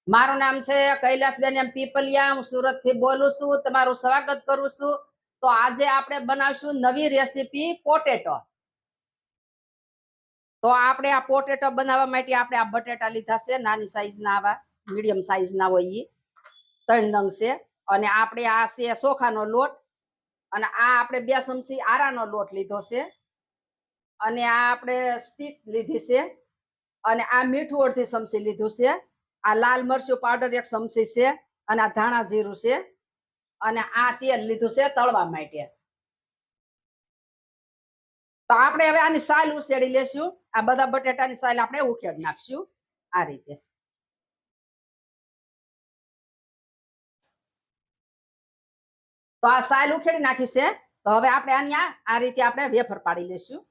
મારું નામ છે કૈલાસબેન એમ પીપલિયા. હું સુરત થી બોલું છું. તમારું સ્વાગત કરું છું. તો આજે આપણે બનાવશું નવી રેસીપી પોટેટો. તો આપણે આ પોટેટો બનાવવા માટે આપણે આ બટેટા લીધા છે, નાની સાઈઝના, આવા મીડિયમ સાઈઝના હોય ઈ 3 નંગ છે. અને આપણે આ છે ચોખાનો લોટ, અને આ આપણે 2 ચમચી આરાનો લોટ લીધો છે, અને આ આપણે સ્ટીક લીધી છે, અને આ મીઠું અડધી ચમચી લીધું છે, આ લાલ મરચું પાવડર 1 ચમચી છે, અને આ ધાણા જીરું છે, અને આ તેલ લીધું છે તળવા માટે. તો આપણે હવે આની સાલ ઉસેડી લેશું. આ બધા બટેટાની સાલ આપણે ઉખેડી નાખશું આ રીતે. તો આ સાલ ઉખેડી નાખી છે. તો હવે આપણે આની આ રીતે આપણે વેફર પાડી લેશું.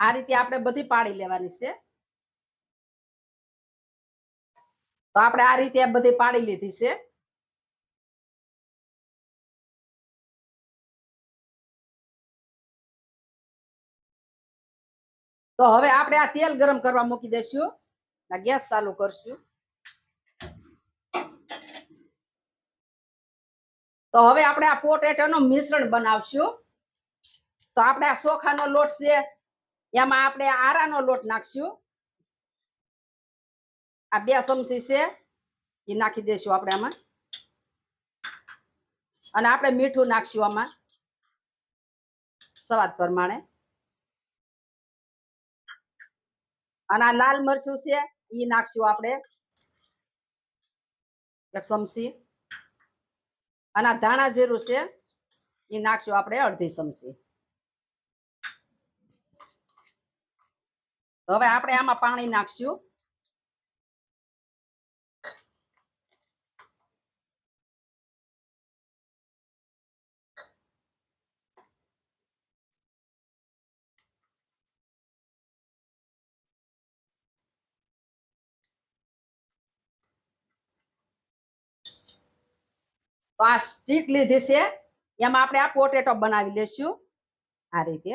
આ રીતે આપણે બધી પાડી લેવાની છે. તો આપણે આ રીતે બધી પાડી લીધી છે. તો હવે આપણે આ તેલ ગરમ કરવા મૂકી દઈશું. ગેસ ચાલુ કરશું. તો હવે આપણે આ પોટેટોનું મિશ્રણ બનાવશું. તો આપણે આ ચોખાનો લોટ છે, એમાં આપણે આરાનો લોટ નાખશું. આ 2 ચમચી છે, એ નાખી દઈશું આપણે આમાં. અને આપણે મીઠું નાખશું આમાં સ્વાદ પ્રમાણે. અને આ લાલ મરચું છે, એ નાખશું આપણે 1 ચમચી. અને આ ધાણા જીરું છે, એ નાખશું આપણે અડધી ચમચી. હવે આપણે આમાં પાણી નાખશું. તો આ સ્ટીક લીધી છે, એમાં આપણે આ પોટેટો બનાવી લેશું આ રીતે.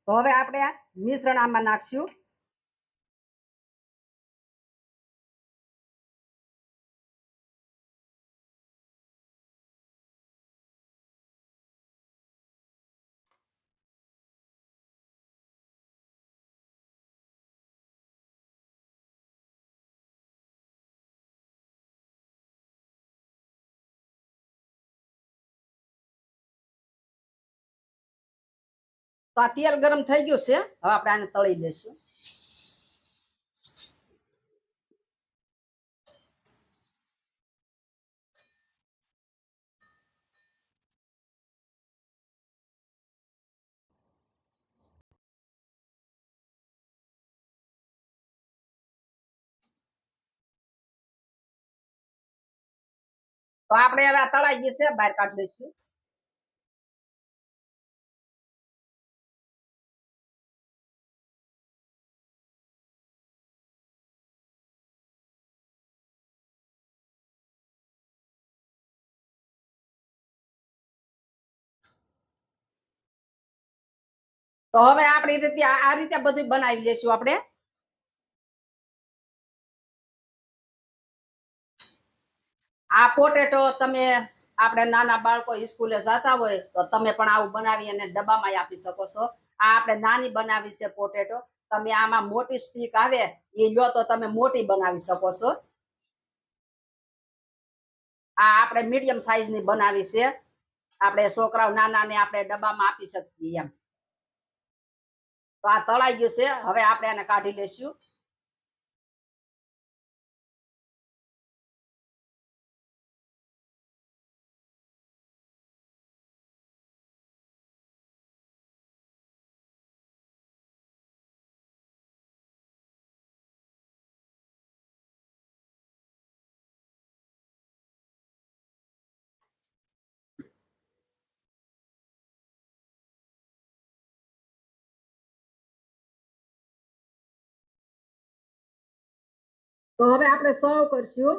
તો હવે આપણે આ મિશ્રણ આમાં નાખશું. તો આ તેલ ગરમ થઈ ગયું છે. હવે આપણે આને તળી લેશું. તો આપણે હવે આ તળાઈ ગઈ છે, બહાર કાઢી દઈશું. તો હવે આપણી રીતે આ રીતે બધું બનાવી લેશું આપણે. આ પોટેટો તમે આપણે નાના બાળકો સ્કૂલે જતા હોય તો તમે પણ આવું બનાવી અને ડબ્બામાં આપી શકો છો. આ આપણે નાની બનાવી છે પોટેટો. તમે આમાં મોટી સ્ટીક આવે એ લો તો તમે મોટી બનાવી શકો છો. આ આપણે મીડિયમ સાઈઝની બનાવી છે. આપણે છોકરાઓ નાનાને આપણે ડબ્બામાં આપી શકીએ એમ. તો આ તળાઈ ગયું છે. હવે આપણે આને કાઢી લેશું. તો હવે આપણે સર્વ કરશું.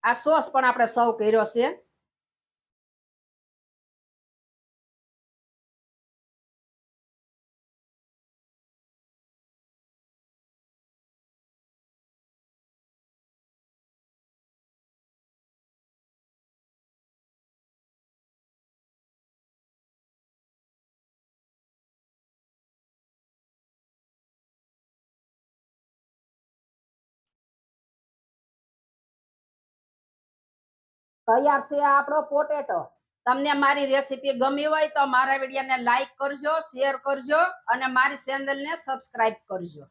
આ સોસ પણ આપણે સર્વ કર્યો છે. તૈયાર છે આપણો પોટેટો. તમને મારી રેસીપી ગમી હોય તો મારા વિડીયોને લાઈક કરજો, શેર કરજો અને મારી ચેનલને સબસ્ક્રાઇબ કરજો.